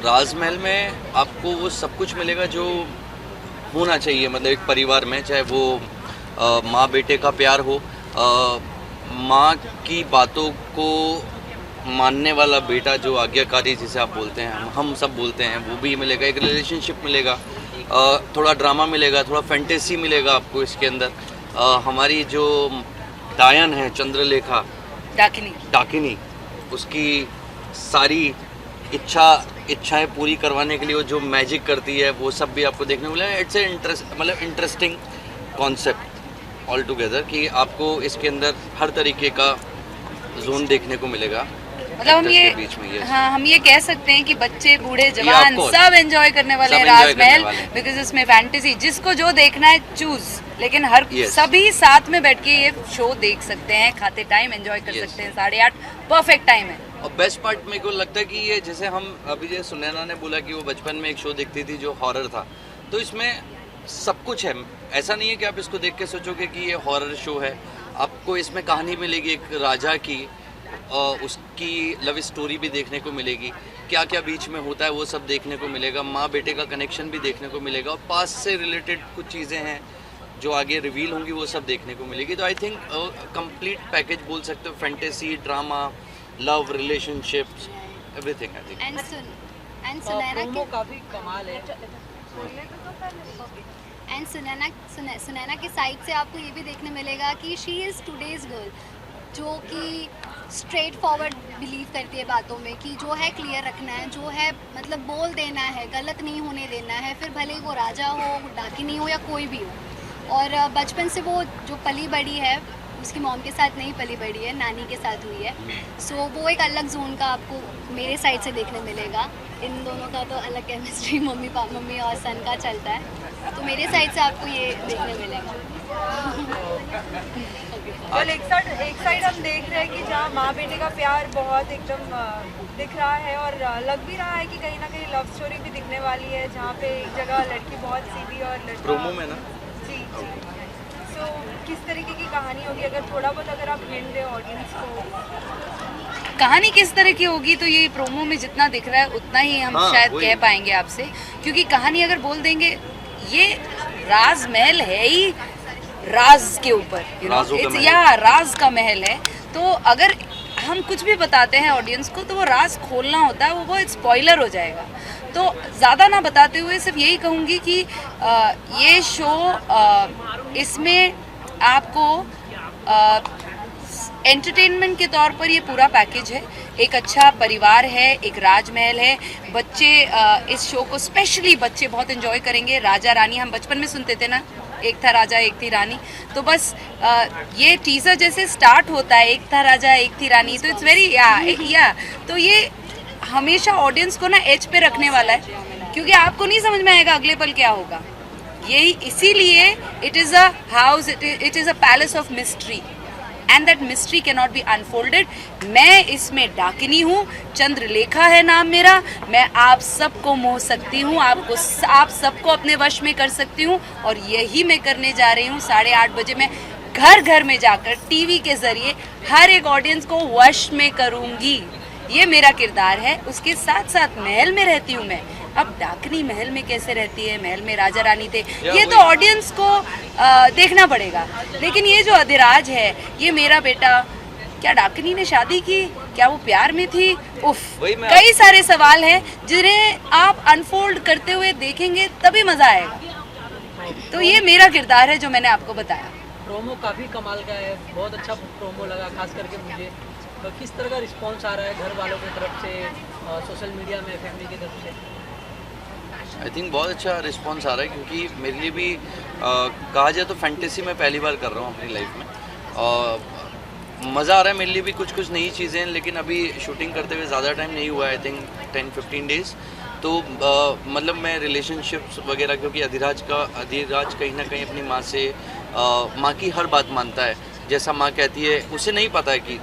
राजमहल में आपको वो सब कुछ मिलेगा जो होना चाहिए, मतलब एक परिवार में, चाहे वो माँ बेटे का प्यार हो, माँ की बातों को मानने वाला बेटा जो आज्ञाकारी जिसे आप बोलते हैं, हम सब बोलते हैं, वो भी मिलेगा. एक रिलेशनशिप मिलेगा, थोड़ा ड्रामा मिलेगा, थोड़ा फैंटेसी मिलेगा आपको इसके अंदर. हमारी जो डायन है चंद्रलेखा, डाकिनी, उसकी सारी इच्छाएं पूरी करवाने के लिए वो जो मैजिक करती है वो सब भी आपको देखने को मिलेगा. It's a interesting concept all together कि आपको इसके अंदर हर तरीके का जोन देखने को मिलेगा. मतलब हम ये बीच में हम ये कह सकते हैं कि बच्चे बूढ़े जवान सब एंजॉय करने वाले हैं राजमहल, बिकॉज इसमें फैंटेसी, जिसको जो देखना है चूज, लेकिन हर सभी साथ में बैठ के ये शो देख सकते हैं, खाते टाइम एंजॉय कर सकते हैं. 8:30 परफेक्ट टाइम है. और बेस्ट पार्ट मेरे को लगता है कि ये जैसे हम अभी जो सुनैना ने बोला कि वो बचपन में एक शो देखती थी जो हॉरर था, तो इसमें सब कुछ है. ऐसा नहीं है कि आप इसको देख के सोचोगे कि ये हॉरर शो है. आपको इसमें कहानी मिलेगी एक राजा की, उसकी लव स्टोरी भी देखने को मिलेगी, क्या क्या बीच में होता है वो सब देखने को मिलेगा, माँ बेटे का कनेक्शन भी देखने को मिलेगा, और पास्ट से रिलेटेड कुछ चीज़ें हैं जो आगे रिवील होंगी वो सब देखने को मिलेगी. तो आई थिंक कंप्लीट पैकेज बोल सकते हो, fantasy, drama, love, relationships, everything I think. And Sunaina की काफी कमाल है. एंड सुनैना की साइड से आपको ये भी देखने मिलेगा कि शी इज़ टुडेज गर्ल, जो कि स्ट्रेट फॉरवर्ड बिलीव करती है बातों में, कि जो है क्लियर रखना है, जो है मतलब बोल देना है, गलत नहीं होने देना है, फिर भले ही वो राजा हो, डाकिनी हो या कोई भी हो. और बचपन से वो जो पली बड़ी है, उसकी मॉम के साथ नहीं पली बड़ी है, नानी के साथ हुई है. सो वो एक अलग जोन का आपको मेरे साइड से देखने मिलेगा. इन दोनों का तो अलग केमिस्ट्री मम्मी और सन का चलता है. तो मेरे साइड से आपको ये देखने मिलेगा। और एक साइड हम देख रहे हैं कि जहाँ माँ बेटे का प्यार बहुत एकदम दिख रहा है और लग भी रहा है कि कहीं ना कहीं लव स्टोरी भी दिखने वाली है, जहाँ पे एक जगह लड़की बहुत सीधी और लड़का प्रोमो में ना जी जी। सो किस तरीके की कहानी होगी, अगर थोड़ा बहुत अगर आप हिंट दें ऑडियंस को। कहानी किस तरह की होगी तो ये प्रोमो में जितना दिख रहा है उतना ही हम शायद कह पाएंगे आपसे, क्योंकि कहानी अगर बोल देंगे ये राजमहल है ही राज के ऊपर, राज का महल है, तो अगर हम कुछ भी बताते हैं ऑडियंस को तो वो राज खोलना होता है, वो बहुत स्पॉइलर हो जाएगा। तो ज़्यादा ना बताते हुए सिर्फ यही कहूँगी कि ये शो इसमें आपको एंटरटेनमेंट के तौर पर ये पूरा पैकेज है। एक अच्छा परिवार है, एक राजमहल है, बच्चे इस शो को स्पेशली बच्चे बहुत एंजॉय करेंगे। राजा रानी हम बचपन में सुनते थे ना, एक था राजा एक थी रानी, तो बस ये टीजर जैसे स्टार्ट होता है एक था राजा एक थी रानी, तो इट्स वेरी या तो ये हमेशा ऑडियंस को ना एज पे रखने वाला है, क्योंकि आपको नहीं समझ में आएगा अगले पल क्या होगा। यही इसीलिए it is a house, it is a palace of mystery and that mystery can not be unfolded. मैं इसमें डाकिनी हूँ, चंद्रलेखा है नाम मेरा, मैं आप सबको मोह सकती हूँ, आप सबको अपने वश में कर सकती हूँ, और यही मैं करने जा रही हूँ। 8:30 बजे मैं घर घर में जाकर टीवी के जरिए हर एक ऑडियंस को वश में करूँगी। ये मेरा किरदार है। उसके साथ साथ महल में रहती हूँ मैं। अब डाकनी महल में कैसे रहती है, महल में राजा रानी थे, ये तो ऑडियंस को देखना पड़ेगा। लेकिन ये जो अधिराज है, ये मेरा बेटा, क्या डाकनी ने शादी की, क्या वो प्यार में थी, उफ, कई सारे सवाल हैं जिन्हें आप अनफोल्ड करते हुए देखेंगे तभी मजा आएगा। तो ये मेरा किरदार है जो मैंने आपको बताया। प्रोमो काफ़ी कमाल का है, बहुत अच्छा प्रोमो लगा, खास करके मुझे। तो किस तरह का रिस्पांस आ रहा है घर वालों की तरफ से, सोशल मीडिया में, फैमिली की तरफ से? आई थिंक बहुत अच्छा रिस्पांस आ रहा है, क्योंकि मेरे लिए भी कहा जाए तो फैंटेसी में पहली बार कर रहा हूँ अपनी लाइफ में। मज़ा आ रहा है मेरे लिए भी, कुछ नई चीज़ें, लेकिन अभी शूटिंग करते हुए ज़्यादा टाइम नहीं हुआ है, आई थिंक 10-15 डेज़। तो मतलब मैं रिलेशनशिप्स वगैरह, क्योंकि अधिराज कहीं ना कहीं अपनी माँ से माँ की हर बात मानता है, जैसा माँ कहती है उसे नहीं पता है कि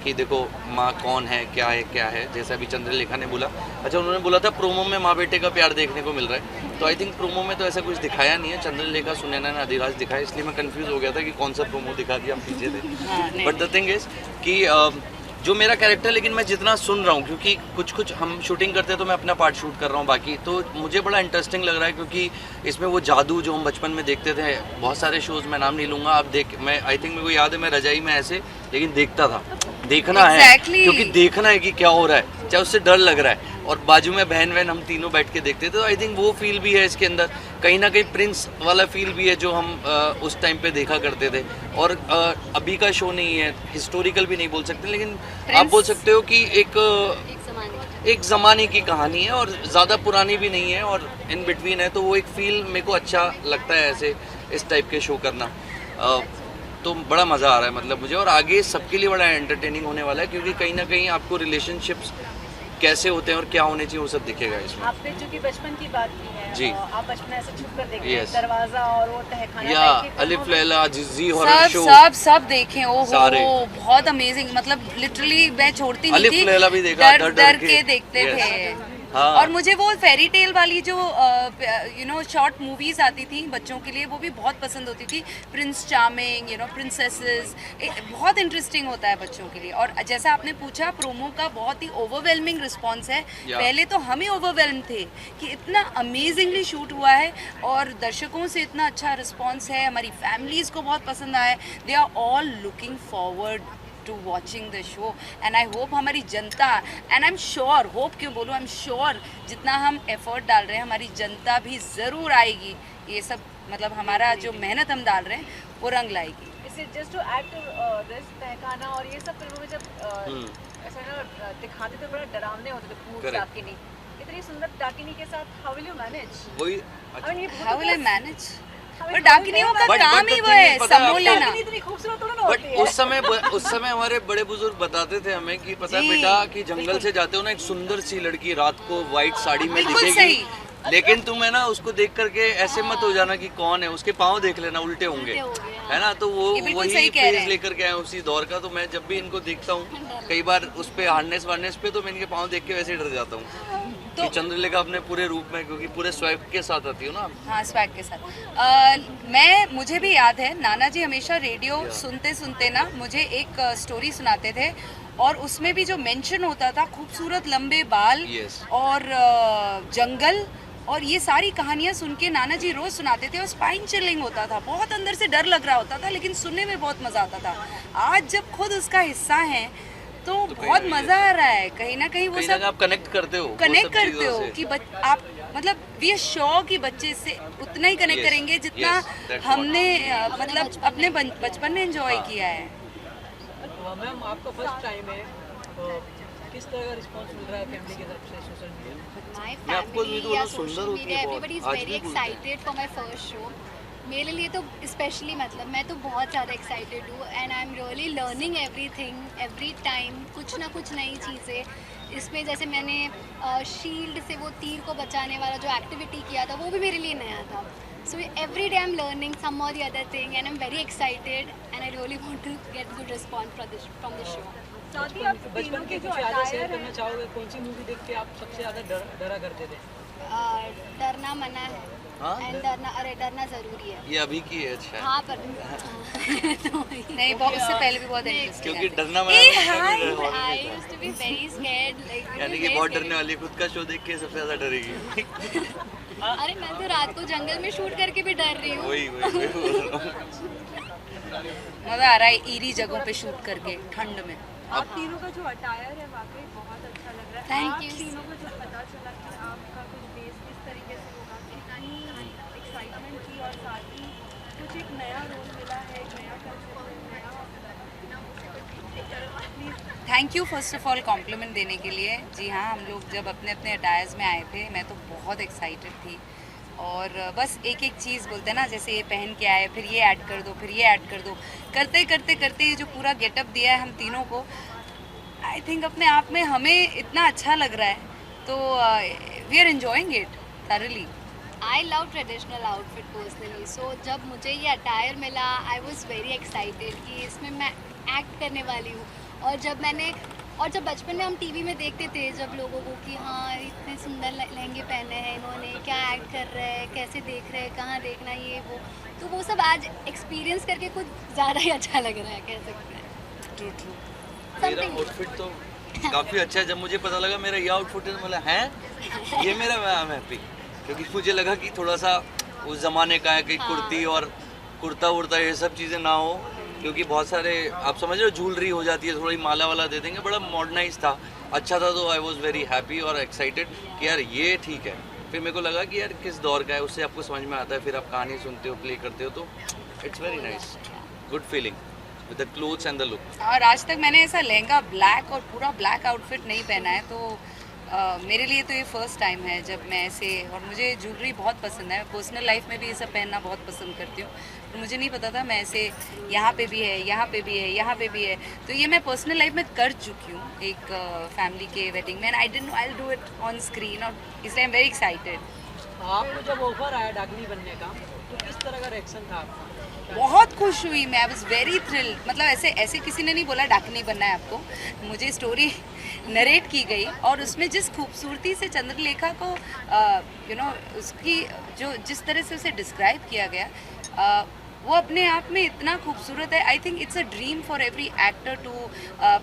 देखो माँ कौन है, क्या है, जैसा अभी चंद्रलेखा ने बोला। अच्छा, उन्होंने बोला था प्रोमो में माँ बेटे का प्यार देखने को मिल रहा है, तो आई थिंक प्रोमो में तो ऐसा कुछ दिखाया नहीं है। चंद्रलेखा, सुनैना ने अधिराज दिखाया, इसलिए मैं कंफ्यूज हो गया था कि कौन सा प्रोमो दिखा दिया, हम पीछे थे। बट द थिंग इज कि जो मेरा कैरेक्टर, लेकिन मैं जितना सुन रहा हूँ, क्योंकि कुछ हम शूटिंग करते हैं तो मैं अपना पार्ट शूट कर रहा हूँ, बाकी तो मुझे बड़ा इंटरेस्टिंग लग रहा है, क्योंकि इसमें वो जादू जो हम बचपन में देखते थे, बहुत सारे शोज़, मैं नाम नहीं लूँगा, आप मैं आई थिंक मेरे को याद है, मैं रजाई में ऐसे लेकिन देखता था, देखना है, क्योंकि देखना है कि क्या हो रहा है, चाहे उससे डर लग रहा है, और बाजू में बहन हम तीनों बैठ के देखते थे। तो आई थिंक वो फील भी है इसके अंदर, कहीं ना कहीं प्रिंस वाला फील भी है जो हम उस टाइम पे देखा करते थे। और अभी का शो नहीं है, हिस्टोरिकल भी नहीं बोल सकते, लेकिन आप बोल सकते हो कि एक ज़माने की कहानी है, और ज़्यादा पुरानी भी नहीं है, और इन बिटवीन है, तो वो एक फील मेरे को अच्छा लगता है ऐसे इस टाइप के शो करना। तो बड़ा मज़ा आ रहा है मतलब मुझे, और आगे सबके लिए बड़ा एंटरटेनिंग होने वाला है, क्योंकि कहीं ना कहीं आपको रिलेशनशिप्स कैसे होते हैं और क्या होने चाहिए वो सब दिखेगा इसमें। आपने चूंकि बचपन की बात की है जी, आप बचपन ऐसे छुप कर देखते हैं, दरवाजा और वो तहखाना, या अलिफ लैला, जिज़्ज़ी हॉरर शो, सब देखे। ओहो, बहुत अमेजिंग, मतलब लिटरली मैं छोड़ती नहीं थी, अलिफ लैला भी देखा, डर के देखते थे। और मुझे वो फेरी टेल वाली जो शॉर्ट मूवीज आती थी बच्चों के लिए, वो भी बहुत पसंद होती थी, प्रिंस चार्मिंग, प्रिंसेसेस, बहुत इंटरेस्टिंग होता है बच्चों के लिए। और जैसा आपने पूछा, प्रोमो का बहुत ही ओवरवेलमिंग रिस्पॉन्स है। पहले तो हम ही ओवरवेलम थे कि इतना अमेजिंगली शूट हुआ है, और दर्शकों से इतना अच्छा रिस्पॉन्स है, हमारी फैमिलीज़ को बहुत पसंद आया है। They are all looking forward to watching the show, and I hope हमारी जनता, and I'm sure, hope क्यों बोलूँ, I'm sure जितना हम एफर्ट डाल रहे हैं हमारी जनता भी ज़रूर आएगी। ये सब मतलब हमारा जो मेहनत हम डाल रहे हैं वो रंग लाएगी। Just to add to this, तहखाना और ये सब फिल्मों में जब ऐसा ना दिखाते थे, बड़ा डरावने होते थे, भूत डाकिनी, इतनी सुंदर डाकिनी के साथ हाउ विल यू मैनेज? वही हाउ विल आई मैनेज? पर डाकिनियों का काम ही वो है, समोल लेना। बट उस समय हमारे बड़े बुजुर्ग बताते थे हमें कि पता है बेटा, कि जंगल से जाते हो ना, एक सुंदर सी लड़की रात को व्हाइट साड़ी में दिखेगी, लेकिन तुम है ना उसको देख करके ऐसे मत हो जाना कि कौन है, उसके पाँव देख लेना उल्टे होंगे, है ना। तो वो वही फेज लेकर के आए उसी दौर का। तो मैं जब भी इनको देखता हूँ कई बार उस पे हार्नेस वार्नेस पे, तो मैं इनके पाँव देख के वैसे ही डर जाता हूँ कि चंद्रलेखा अपने पूरे रूप में, क्योंकि पूरे स्वैग के साथ आती हो ना। हाँ, स्वैग के साथ। मुझे भी याद है नाना जी हमेशा रेडियो सुनते सुनते ना मुझे एक स्टोरी सुनाते थे, और उसमें भी जो मेंशन होता था खूबसूरत लंबे बाल और जंगल और ये सारी कहानियां सुन के नाना जी रोज सुनाते थे और स्पाइन चिलिंग होता था, बहुत अंदर से डर लग रहा होता था, लेकिन सुनने में बहुत मजा आता था। आज जब खुद उसका हिस्सा है तो बहुत मजा आ रहा है। कहीं ना कहीं वो सब आप कनेक्ट करते हो कि आप मतलब वी आर श्योर कि बच्चे से उतना ही कनेक्ट करेंगे जितना हमने मतलब अपने बचपन में एंजॉय किया है। मैम आपका फर्स्ट टाइम है, किस तरह का रिस्पांस मिल रहा है फैमिली की तरफ से सोशल मीडिया? मैं आपको social media everybody is very excited for my first show. मेरे लिए तो स्पेशली मतलब मैं तो बहुत ज़्यादा एक्साइटेड हूँ and I am really learning everything every time, कुछ ना कुछ नई चीज़ें। इसमें जैसे मैंने शील्ड से वो तीर को बचाने वाला जो एक्टिविटी किया था वो भी मेरे लिए नया था। So every day I am learning some or the other thing and I am very excited and I really want to get good response from the show. साथ ही आप बचपन के कुछ यादें शेयर करना चाहोगे? कौन सी मूवी देख के आप सबसे ज़्यादा डरा करते थे? डरना मना है एंड डरना जरूरी है। ये अभी की है? अच्छा। हाँ पर नहीं, उससे पहले भी बहुत इंटरेस्टिंग, क्योंकि डरना मना I used to be very scared like, यानी कि बहुत डरने वाली, खुद का शो देख के सबसे ज्यादा डरेगी। अरे मैं तो रात को जंगल में शूट करके भी डर रही हूँ। वही मजा आ रहा है ईरी जगहों पे शूट करके ठंड में। आप तीनों का जो अटायर है वाकई बहुत अच्छा लग रहा है। Thank you. तीनों को जब पता चला कि आपका कुछ बेस किस तरीके से होगा, कितनी एक्साइटमेंट थी और साथ ही कुछ एक नया रोल मिला है, एक नया कंसेप्ट, नया। Thank you first of all compliment देने के लिए। जी हाँ, हम लोग जब अपने अपने अटायर्स में आए थे मैं तो बहुत एक्साइटेड थी और बस एक एक चीज़ बोलते हैं ना, जैसे ये पहन के आए, फिर ये ऐड कर दो, फिर ये ऐड कर दो, करते करते करते ये जो पूरा गेटअप दिया है हम तीनों को, आई थिंक अपने आप में हमें इतना अच्छा लग रहा है, तो we are enjoying it thoroughly. I love traditional outfit personally. So जब मुझे ये अटायर मिला I was very excited कि इसमें मैं एक्ट करने वाली हूँ। और जब बचपन में हम टीवी में देखते थे जब लोगों को कि हाँ इतने सुंदर लहंगे पहने हैं इन्होंने, क्या एक्ट कर रहे हैं, कैसे देख रहे हैं, कहाँ देखना, ये वो, तो वो सब आज एक्सपीरियंस करके कुछ ज़्यादा ही अच्छा लग रहा है, कह सकते हैं। ट्रू। मेरा आउटफिट तो काफ़ी अच्छा है। जब मुझे पता लगा मेरा ये आउटफिट है, मतलब है ये मेरा, आई एम हैप्पी, क्योंकि मुझे लगा कि थोड़ा सा उस ज़माने का है कि कुर्ती और कुर्ता वुर्ता ये सब चीज़ें ना हो, क्योंकि बहुत सारे आप समझ रहे हो ज्वेलरी हो जाती है, थोड़ी माला वाला दे देंगे, बड़ा मॉडर्नाइज था, अच्छा था। तो आई वॉज वेरी हैप्पी और एक्साइटेड कि यार ये ठीक है। फिर मेरे को लगा कि यार किस दौर का है उससे आपको समझ में आता है, फिर आप कहानी सुनते हो, प्ले करते हो, तो it's very nice, good feeling with the clothes and the look. और आज तक मैंने ऐसा लहंगा ब्लैक और पूरा ब्लैक आउटफिट नहीं पहना है, तो मेरे लिए तो ये फर्स्ट टाइम है जब मैं ऐसे, और मुझे ज्वेलरी बहुत पसंद है, पर्सनल लाइफ में भी ये सब पहनना बहुत पसंद करती हूँ, तो मुझे नहीं पता था मैं ऐसे यहाँ पे भी है, यहाँ पे भी है, यहाँ पे भी है, तो ये मैं पर्सनल लाइफ में कर चुकी हूँ एक फैमिली के वेडिंग में, and I didn't know I will do it on screen, और इसलिए आई एम वेरी एक्साइटेड। आपको जब ऑफर आया डाकनी बनने का तो किस तरह का रिएक्शन था आपका? बहुत खुश हुई मैं, आई वाज वेरी थ्रिल्ड। मतलब ऐसे किसी ने नहीं बोला डाकनी बनना है आपको, मुझे स्टोरी नरेट की गई और उसमें जिस खूबसूरती से चंद्रलेखा को उसकी जो जिस तरह से उसे डिस्क्राइब किया गया, वो अपने आप में इतना खूबसूरत है। I think it's a dream for every actor to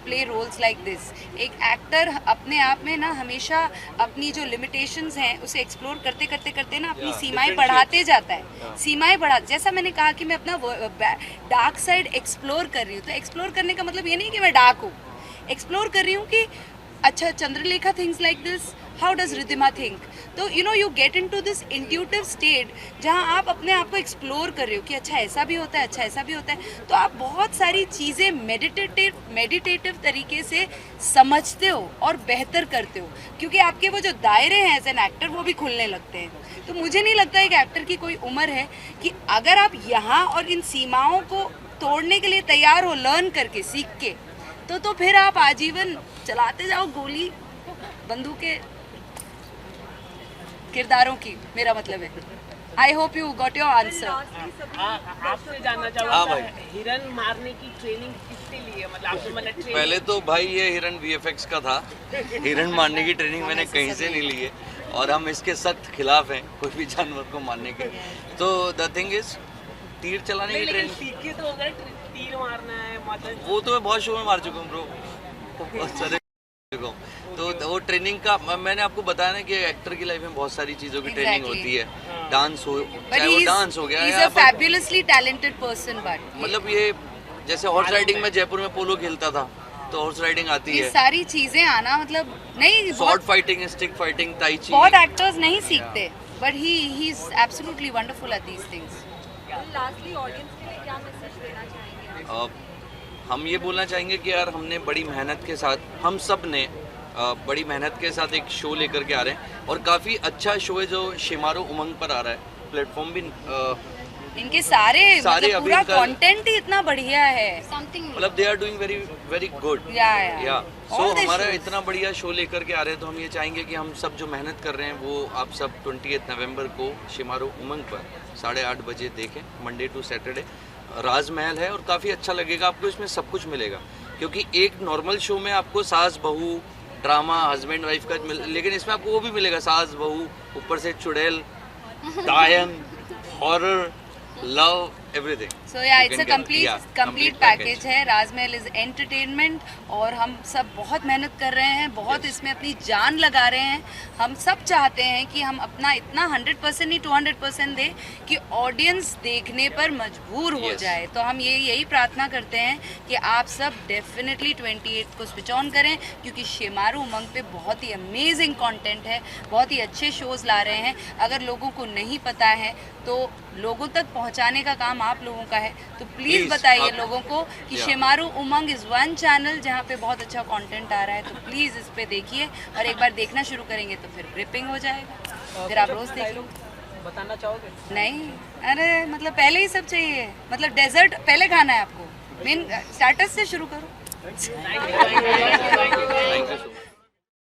play roles like this. एक एक्टर अपने आप में ना हमेशा अपनी जो लिमिटेशंस हैं उसे एक्सप्लोर करते करते करते ना अपनी सीमाएं बढ़ाते जाता है, सीमाएं बढ़ा, जैसा मैंने कहा कि मैं अपना डार्क साइड एक्सप्लोर कर रही हूँ, तो एक्सप्लोर करने का मतलब ये नहीं कि मैं डार्क हूँ, एक्सप्लोर कर रही हूँ कि अच्छा Chandralekha things like this, how does Riddhima think, तो you get into this intuitive state जहाँ आप अपने आप को एक्सप्लोर कर रहे हो कि अच्छा ऐसा भी होता है, अच्छा ऐसा भी होता है, तो आप बहुत सारी चीज़ें मेडिटेटिव तरीके से समझते हो और बेहतर करते हो, क्योंकि आपके वो जो दायरे हैं एज एन एक्टर वो भी खुलने लगते हैं। तो मुझे नहीं लगता एक एक्टर की कोई उम्र है कि अगर आप यहाँ और इन सीमाओं को तोड़ने के लिए तैयार हो, लर्न करके, सीख के, तो फिर आप आजीवन चलाते जाओ गोली बंदूकें। किरदारों की, मेरा मतलब है। I hope you got your answer. आपसे जानना हाँ चाहूँगा भाई। हिरन मारने की ट्रेनिंग किससे ली है, मतलब आपने मैंने पहले तो भाई ये हिरन VFX का था, हिरन मारने की ट्रेनिंग मैंने कहीं से नहीं ली है और हम इसके सख्त खिलाफ हैं कोई भी जानवर को मारने के। तो द थिंग इज तीर चलाने की ट्रेनिंग सीखे तो अगर तीर मारना है मतलब वो तो मैं बहुत शो में मार चुका हूँ ब्रो, बहुत सारे चुका हूँ। तो वो ट्रेनिंग का मैंने आपको बताया ना कि एक्टर की लाइफ में बहुत सारी चीज़ों की ट्रेनिंग होती है। डांस हो, चाहे वो डांस हो गया या फैबुलसली टैलेंटेड पर्सन, बट मतलब ये जैसे हॉर्स राइडिंग में जयपुर में पोलो खेलता था तो हॉर्स राइडिंग आती ये है, सारी चीजें आना मतलब नहीं, शॉर्ट फाइटिंग, स्टिक फाइटिंग, ताई ची। बहुत एक्टर्स नहीं सीखते, but he is absolutely wonderful at these things. Lastly audience के लिए क्या मैसेज देना चाहेंगे? हम ये बोलना चाहेंगे कि यार हमने बड़ी मेहनत के साथ, हम सब ने बड़ी मेहनत के साथ एक शो लेकर के आ रहे हैं और काफ़ी अच्छा शो है जो शिमारू उमंग पर आ रहा है। प्लेटफॉर्म भी इनके सारे मतलब अभी पूरा इनका- कंटेंट ही इतना बढ़िया है, मतलब they are doing very very good. या सो हमारा इतना बढ़िया शो लेकर के आ रहे हैं तो हम ये चाहेंगे कि हम सब जो मेहनत कर रहे हैं वो आप सब 28 नवंबर को शिमारू उमंग पर 8:30 बजे देखें, मंडे टू सैटरडे। राजमहल है और काफ़ी अच्छा लगेगा आपको, इसमें सब कुछ मिलेगा क्योंकि एक नॉर्मल शो में आपको सास बहू ड्रामा हस्बैंड वाइफ का लेकिन इसमें आपको वो भी मिलेगा, सास बहू, ऊपर से चुड़ैल, डायन, हॉरर, लव, एवरीथिंग। सो या इट्स अ कंप्लीट पैकेज है। राजमहल इज एंटरटेनमेंट और हम सब बहुत मेहनत कर रहे हैं, बहुत इसमें अपनी जान लगा रहे हैं। हम सब चाहते हैं कि हम अपना इतना 100% नहीं 200% दें कि ऑडियंस देखने पर मजबूर हो जाए। तो हम यही प्रार्थना करते हैं कि आप सब डेफिनेटली 28 को स्विच ऑन करें क्योंकि शिमारू उमंग पे बहुत ही अमेजिंग कंटेंट है, बहुत ही अच्छे शोज ला रहे हैं। अगर लोगों को नहीं पता है तो लोगों तक पहुंचाने का काम आप लोगों का है, तो प्लीज बताइए लोगों को कि शिमारू उमंग इज वन चैनल जहां पे बहुत अच्छा कंटेंट आ रहा है। तो प्लीज इस पे देखिए और एक बार देखना शुरू करेंगे तो फिर ग्रिपिंग हो जाएगा, फिर आप रोज देखिए। बताना चाहोगे? नहीं, अरे मतलब पहले ही सब चाहिए, मतलब डेजर्ट पहले खाना है आपको, मेन स्टार्टर्स से शुरू करो। Thank you.